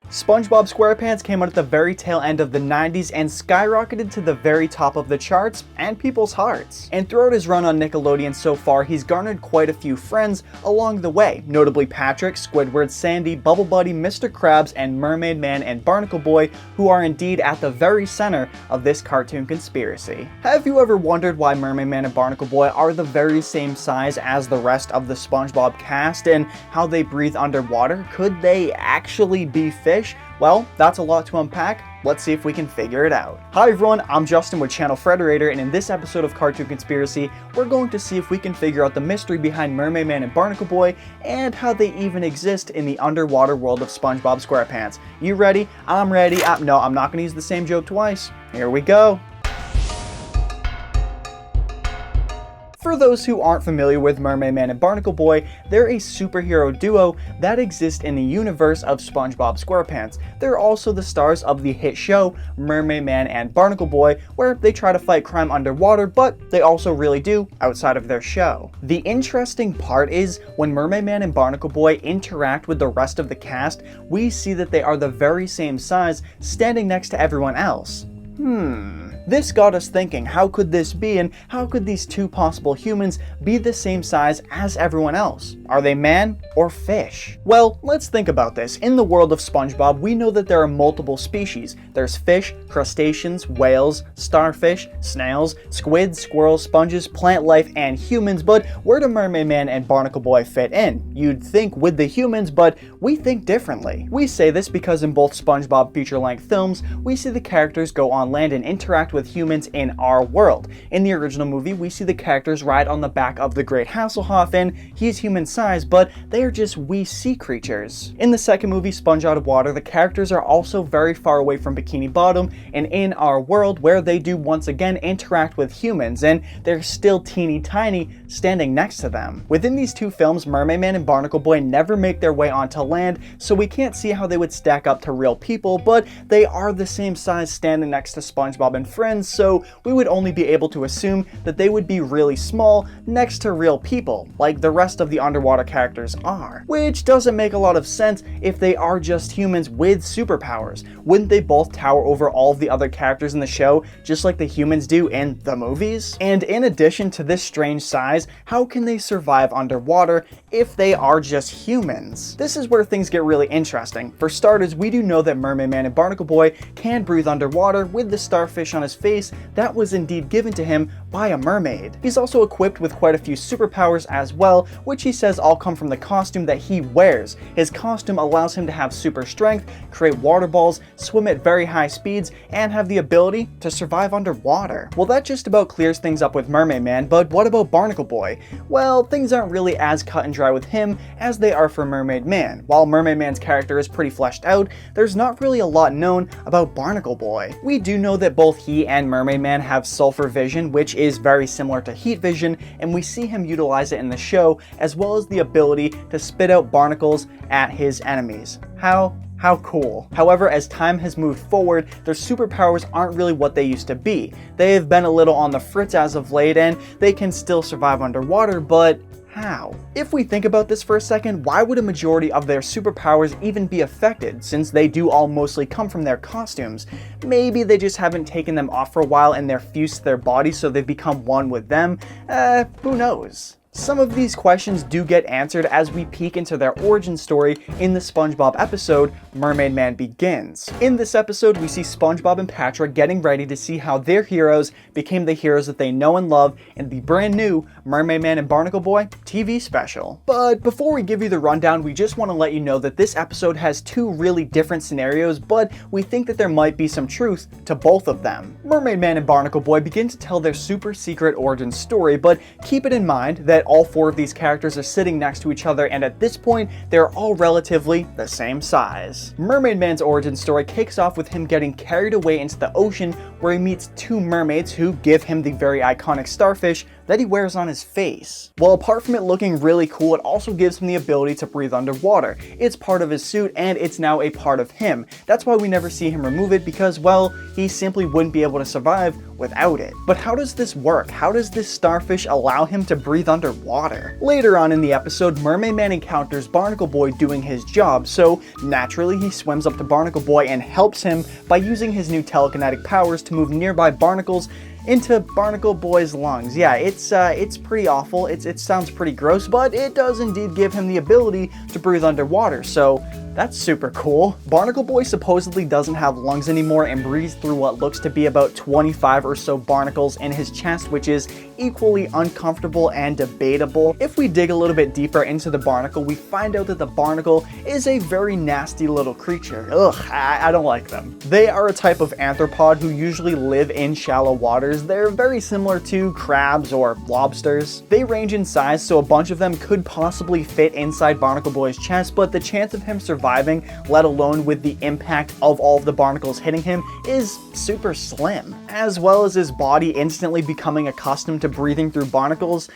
SpongeBob SquarePants came out at the very tail end of the 90s and skyrocketed to the very top of the charts and people's hearts. And throughout his run on Nickelodeon so far, he's garnered quite a few friends along the way, notably Patrick, Squidward, Sandy, Bubble Buddy, Mr. Krabs, and Mermaid Man and Barnacle Boy, who are indeed at the very center of this cartoon conspiracy. Have you ever wondered why Mermaid Man and Barnacle Boy are the very same size as the rest of the SpongeBob cast and how they breathe underwater? Could they actually be fish? Well, that's a lot to unpack. Let's see if we can figure it out. Hi everyone, I'm Justin with channel Frederator, and in this episode of Cartoon Conspiracy, we're going to see if we can figure out the mystery behind Mermaid Man and Barnacle Boy and how they even exist in the underwater world of SpongeBob SquarePants. You ready? I'm ready. No, I'm not going to use the same joke twice. Here we go. For those who aren't familiar with Mermaid Man and Barnacle Boy, they're a superhero duo that exist in the universe of SpongeBob SquarePants. They're also the stars of the hit show Mermaid Man and Barnacle Boy, where they try to fight crime underwater, but they also really do outside of their show. The interesting part is, when Mermaid Man and Barnacle Boy interact with the rest of the cast, we see that they are the very same size, standing next to everyone else. This got us thinking, how could this be, and how could these two possible humans be the same size as everyone else? Are they man or fish? Well, let's think about this. In the world of SpongeBob, we know that there are multiple species. There's fish, crustaceans, whales, starfish, snails, squids, squirrels, sponges, plant life, and humans, but where do Mermaid Man and Barnacle Boy fit in? You'd think with the humans, but we think differently. We say this because in both SpongeBob feature-length films, we see the characters go on land and interact with humans in our world. In the original movie, we see the characters ride on the back of the Great Hasselhoff, and he's human sized, but they are just wee sea creatures. In the second movie, Sponge Out of Water, the characters are also very far away from Bikini Bottom and in our world, where they do once again interact with humans, and they're still teeny tiny standing next to them. Within these two films, Mermaid Man and Barnacle Boy never make their way onto land, so we can't see how they would stack up to real people, but they are the same size standing next to SpongeBob and friends, so we would only be able to assume that they would be really small next to real people, like the rest of the underwater characters are. Which doesn't make a lot of sense if they are just humans with superpowers. Wouldn't they both tower over all of the other characters in the show, just like the humans do in the movies? And in addition to this strange size, how can they survive underwater if they are just humans? This is where things get really interesting. For starters, we do know that Mermaid Man and Barnacle Boy can breathe underwater with the starfish on his face that was indeed given to him by a mermaid. He's also equipped with quite a few superpowers as well, which he says all come from the costume that he wears. His costume allows him to have super strength, create water balls, swim at very high speeds, and have the ability to survive underwater. Well, that just about clears things up with Mermaid Man, but what about Barnacle Boy? Well, things aren't really as cut and dry with him as they are for Mermaid Man. While Mermaid Man's character is pretty fleshed out, there's not really a lot known about Barnacle Boy. We do know that both he and Mermaid Man have sulfur vision, which is very similar to heat vision, and we see him utilize it in the show, as well as the ability to spit out barnacles at his enemies. How cool. However, as time has moved forward, their superpowers aren't really what they used to be. They have been a little on the fritz as of late, and they can still survive underwater, but how? If we think about this for a second, why would a majority of their superpowers even be affected, since they do all mostly come from their costumes? Maybe they just haven't taken them off for a while and they're fused to their bodies, so they've become one with them? Who knows? Some of these questions do get answered as we peek into their origin story in the SpongeBob episode, Mermaid Man Begins. In this episode, we see SpongeBob and Patrick getting ready to see how their heroes became the heroes that they know and love in the brand new Mermaid Man and Barnacle Boy TV special. But before we give you the rundown, we just want to let you know that this episode has two really different scenarios, but we think that there might be some truth to both of them. Mermaid Man and Barnacle Boy begin to tell their super secret origin story, but keep it in mind that all four of these characters are sitting next to each other, and at this point, they're all relatively the same size. Mermaid Man's origin story kicks off with him getting carried away into the ocean where he meets two mermaids who give him the very iconic starfish that he wears on his face. Well, apart from it looking really cool, it also gives him the ability to breathe underwater. It's part of his suit and it's now a part of him. That's why we never see him remove it because, well, he simply wouldn't be able to survive without it. But how does this work? How does this starfish allow him to breathe underwater? Later on in the episode, Mermaid Man encounters Barnacle Boy doing his job, so naturally he swims up to Barnacle Boy and helps him by using his new telekinetic powers to move nearby barnacles into Barnacle Boy's lungs. Yeah, it's pretty awful. It sounds pretty gross, but it does indeed give him the ability to breathe underwater, so that's super cool. Barnacle Boy supposedly doesn't have lungs anymore and breathes through what looks to be about 25 or so barnacles in his chest, which is equally uncomfortable and debatable. If we dig a little bit deeper into the barnacle, we find out that the barnacle is a very nasty little creature. Ugh, I don't like them. They are a type of arthropod who usually live in shallow waters. They're very similar to crabs or lobsters. They range in size, so a bunch of them could possibly fit inside Barnacle Boy's chest, but the chance of him surviving, let alone with the impact of all of the barnacles hitting him, is super slim. As well as his body instantly becoming accustomed to breathing through barnacles,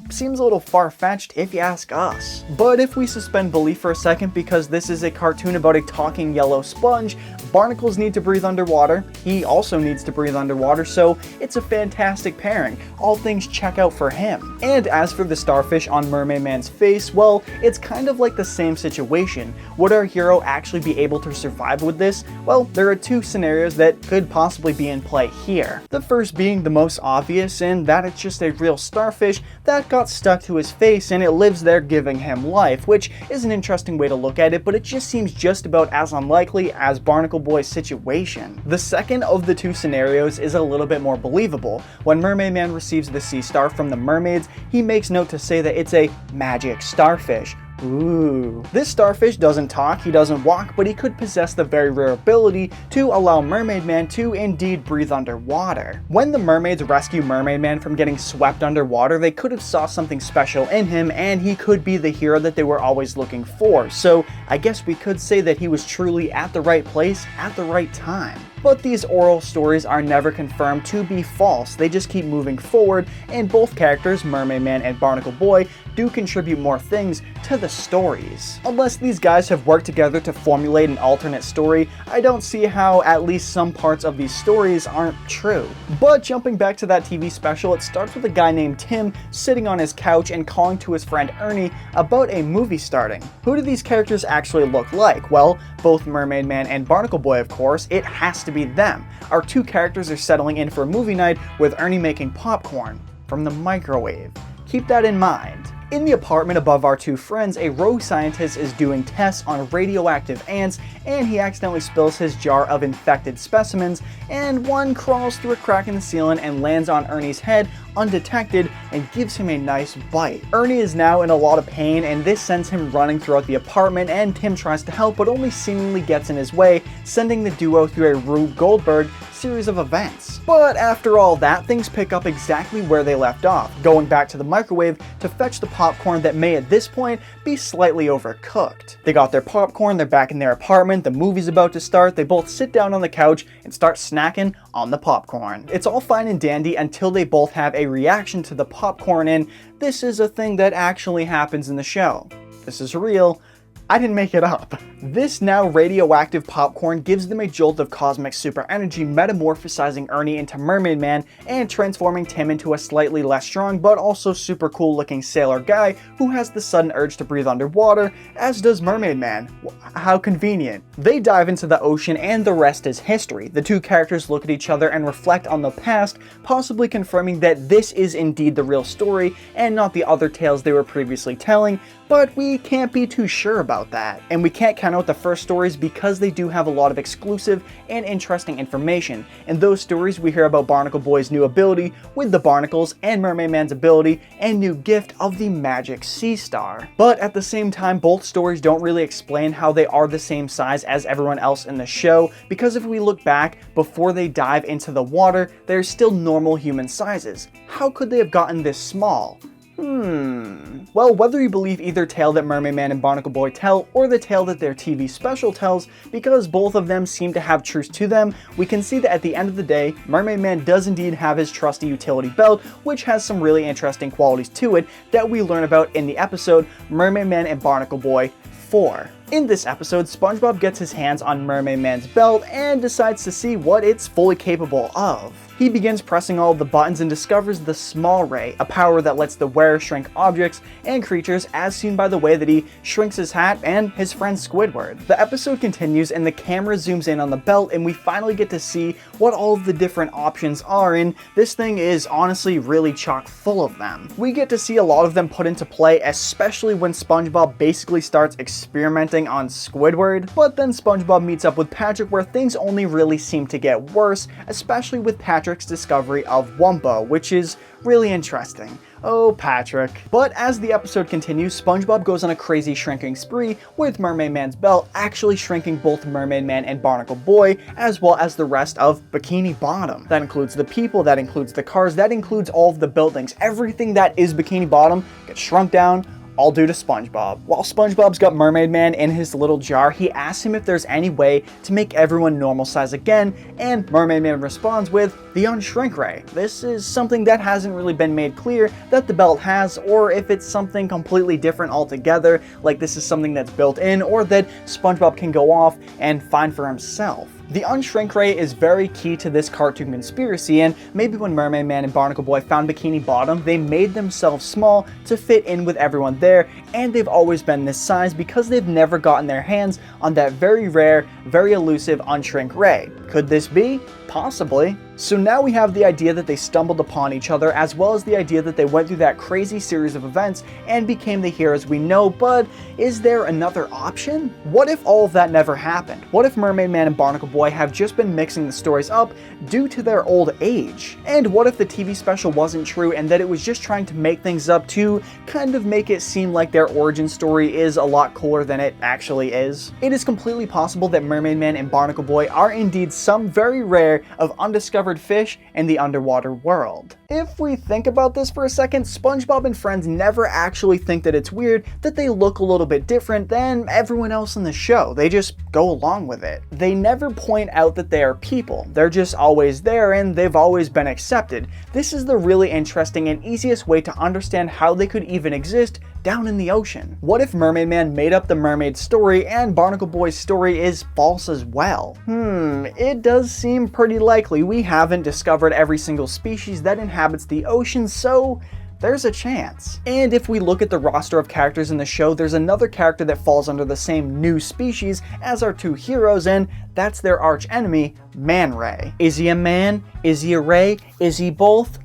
seems a little far-fetched if you ask us. But if we suspend belief for a second, because this is a cartoon about a talking yellow sponge, barnacles need to breathe underwater, he also needs to breathe underwater, so it's a fantastic pairing. All things check out for him. And as for the starfish on Mermaid Man's face, well, it's kind of like the same situation. Would our hero actually be able to survive with this? Well, there are two scenarios that could possibly be in play here. The first being the most obvious, in that it's just a real starfish that got stuck to his face and it lives there giving him life, which is an interesting way to look at it, but it just seems just about as unlikely as Barnacle Boy's situation. The second of the two scenarios is a little bit more believable. When Mermaid Man receives the sea star from the mermaids, he makes note to say that it's a magic starfish. Ooh. This starfish doesn't talk, he doesn't walk, but he could possess the very rare ability to allow Mermaid Man to indeed breathe underwater. When the mermaids rescue Mermaid Man from getting swept underwater, they could have saw something special in him and he could be the hero that they were always looking for. So I guess we could say that he was truly at the right place at the right time. But these oral stories are never confirmed to be false, they just keep moving forward, and both characters, Mermaid Man and Barnacle Boy, do contribute more things to the stories. Unless these guys have worked together to formulate an alternate story, I don't see how at least some parts of these stories aren't true. But jumping back to that TV special, it starts with a guy named Tim sitting on his couch and calling to his friend Ernie about a movie starting. Who do these characters actually look like? Well, both Mermaid Man and Barnacle Boy, of course. It has to be them. Our two characters are settling in for a movie night with Ernie making popcorn from the microwave. Keep that in mind. In the apartment above our two friends, a rogue scientist is doing tests on radioactive ants, and he accidentally spills his jar of infected specimens, and one crawls through a crack in the ceiling and lands on Ernie's head undetected and gives him a nice bite. Ernie is now in a lot of pain, and this sends him running throughout the apartment, and Tim tries to help but only seemingly gets in his way, sending the duo through a Rube Goldberg series of events. But after all that, things pick up exactly where they left off, going back to the microwave to fetch the popcorn that may at this point be slightly overcooked. They got their popcorn, they're back in their apartment, the movie's about to start, they both sit down on the couch and start snacking on the popcorn. It's all fine and dandy until they both have a reaction to the popcorn, and this is a thing that actually happens in the show. This is real. I didn't make it up. This now radioactive popcorn gives them a jolt of cosmic super energy, metamorphosizing Ernie into Mermaid Man and transforming Tim into a slightly less strong but also super cool looking sailor guy who has the sudden urge to breathe underwater, as does Mermaid Man. How convenient. They dive into the ocean and the rest is history. The two characters look at each other and reflect on the past, possibly confirming that this is indeed the real story and not the other tales they were previously telling, but we can't be too sure about that. And we can't count out the first stories because they do have a lot of exclusive and interesting information. In those stories, we hear about Barnacle Boy's new ability with the barnacles and Mermaid Man's ability and new gift of the magic sea star. But at the same time, both stories don't really explain how they are the same size as everyone else in the show, because if we look back, before they dive into the water, they're still normal human sizes. How could they have gotten this small? Well, whether you believe either tale that Mermaid Man and Barnacle Boy tell, or the tale that their TV special tells, because both of them seem to have truth to them, we can see that at the end of the day, Mermaid Man does indeed have his trusty utility belt, which has some really interesting qualities to it that we learn about in the episode Mermaid Man and Barnacle Boy 4. In this episode, SpongeBob gets his hands on Mermaid Man's belt and decides to see what it's fully capable of. He begins pressing all of the buttons and discovers the Small Ray, a power that lets the wearer shrink objects and creatures, as seen by the way that he shrinks his hat and his friend Squidward. The episode continues and the camera zooms in on the belt and we finally get to see what all of the different options are, and this thing is honestly really chock full of them. We get to see a lot of them put into play, especially when SpongeBob basically starts experimenting on Squidward, but then SpongeBob meets up with Patrick where things only really seem to get worse, especially with Patrick's discovery of Wumbo, which is really interesting. Oh, Patrick. But as the episode continues, SpongeBob goes on a crazy shrinking spree, with Mermaid Man's belt actually shrinking both Mermaid Man and Barnacle Boy, as well as the rest of Bikini Bottom. That includes the people, that includes the cars, that includes all of the buildings. Everything that is Bikini Bottom gets shrunk down, all due to SpongeBob. While SpongeBob's got Mermaid Man in his little jar, he asks him if there's any way to make everyone normal size again, and Mermaid Man responds with the Unshrink Ray. This is something that hasn't really been made clear that the belt has, or if it's something completely different altogether, like this is something that's built in, or that SpongeBob can go off and find for himself. The Unshrink Ray is very key to this cartoon conspiracy, and maybe when Mermaid Man and Barnacle Boy found Bikini Bottom, they made themselves small to fit in with everyone there, and they've always been this size because they've never gotten their hands on that very rare, very elusive Unshrink Ray. Could this be? Possibly. So now we have the idea that they stumbled upon each other, as well as the idea that they went through that crazy series of events and became the heroes we know, but is there another option? What if all of that never happened? What if Mermaid Man and Barnacle Boy have just been mixing the stories up due to their old age? And what if the TV special wasn't true and that it was just trying to make things up to kind of make it seem like their origin story is a lot cooler than it actually is? It is completely possible that Mermaid Man and Barnacle Boy are indeed some very rare of undiscovered fish in the underwater world. If we think about this for a second, SpongeBob and friends never actually think that it's weird that they look a little bit different than everyone else in the show. They just go along with it. They never point out that they are people. They're just always there and they've always been accepted. This is the really interesting and easiest way to understand how they could even exist down in the ocean. What if Mermaid Man made up the mermaid story and Barnacle Boy's story is false as well? It does seem pretty likely. We haven't discovered every single species that inhabits the ocean, so there's a chance. And if we look at the roster of characters in the show, there's another character that falls under the same new species as our two heroes, and that's their arch enemy, Man Ray. Is he a man? Is he a ray? Is he both?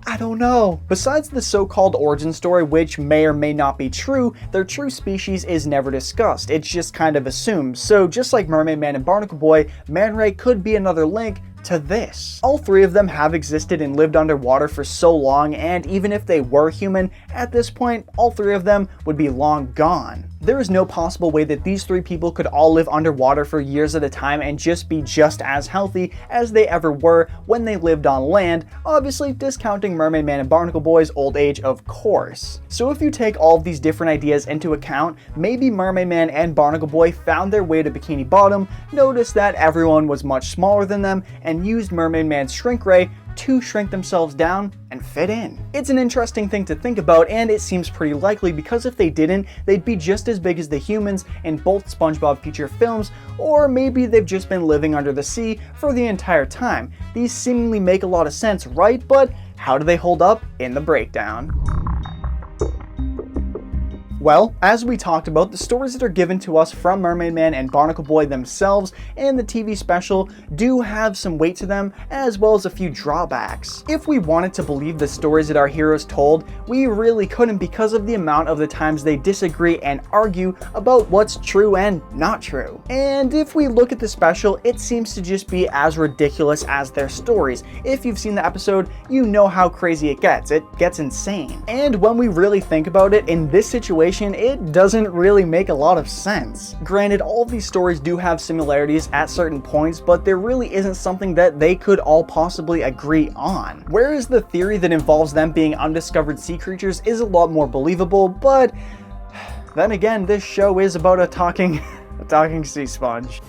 I don't know. Besides the so-called origin story, which may or may not be true, their true species is never discussed. It's just kind of assumed. So just like Mermaid Man and Barnacle Boy, Man Ray could be another link to this. All three of them have existed and lived underwater for so long, and even if they were human, at this point, all three of them would be long gone. There is no possible way that these three people could all live underwater for years at a time and just be just as healthy as they ever were when they lived on land, obviously discounting Mermaid Man and Barnacle Boy's old age, of course. So if you take all of these different ideas into account, maybe Mermaid Man and Barnacle Boy found their way to Bikini Bottom, noticed that everyone was much smaller than them, and used Mermaid Man's Shrink Ray to shrink themselves down and fit in. It's an interesting thing to think about, and it seems pretty likely because if they didn't, they'd be just as big as the humans in both SpongeBob feature films, or maybe they've just been living under the sea for the entire time. These seemingly make a lot of sense, right? But how do they hold up in the breakdown? Well, as we talked about, the stories that are given to us from Mermaid Man and Barnacle Boy themselves and the TV special do have some weight to them, as well as a few drawbacks. If we wanted to believe the stories that our heroes told, we really couldn't because of the amount of the times they disagree and argue about what's true and not true. And if we look at the special, it seems to just be as ridiculous as their stories. If you've seen the episode, you know how crazy it gets. It gets insane. And when we really think about it, in this situation, animation, it doesn't really make a lot of sense. Granted, all of these stories do have similarities at certain points, but there really isn't something that they could all possibly agree on. Whereas the theory that involves them being undiscovered sea creatures is a lot more believable, but then again, this show is about a talking sea sponge.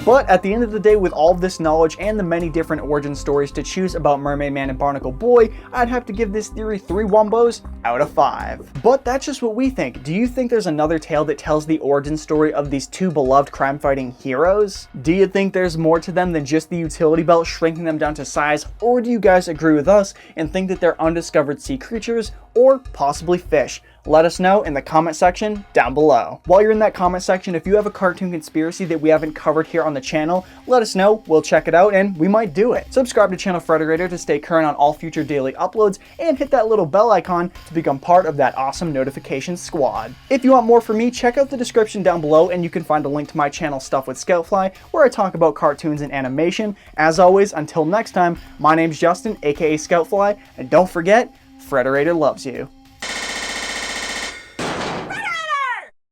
But at the end of the day, with all of this knowledge and the many different origin stories to choose about Mermaid Man and Barnacle Boy, I'd have to give this theory 3 Wombos out of 5. But that's just what we think. Do you think there's another tale that tells the origin story of these two beloved crime-fighting heroes? Do you think there's more to them than just the utility belt shrinking them down to size, or do you guys agree with us and think that they're undiscovered sea creatures, or possibly fish? Let us know in the comment section down below. While you're in that comment section, if you have a cartoon conspiracy that we haven't covered here on the channel, let us know, we'll check it out, and we might do it. Subscribe to channel Frederator to stay current on all future daily uploads, and hit that little bell icon to become part of that awesome notification squad. If you want more from me, check out the description down below, and you can find a link to my channel Stuff with Scoutfly, where I talk about cartoons and animation. As always, until next time, my name's Justin, aka Scoutfly, and don't forget, Frederator loves you.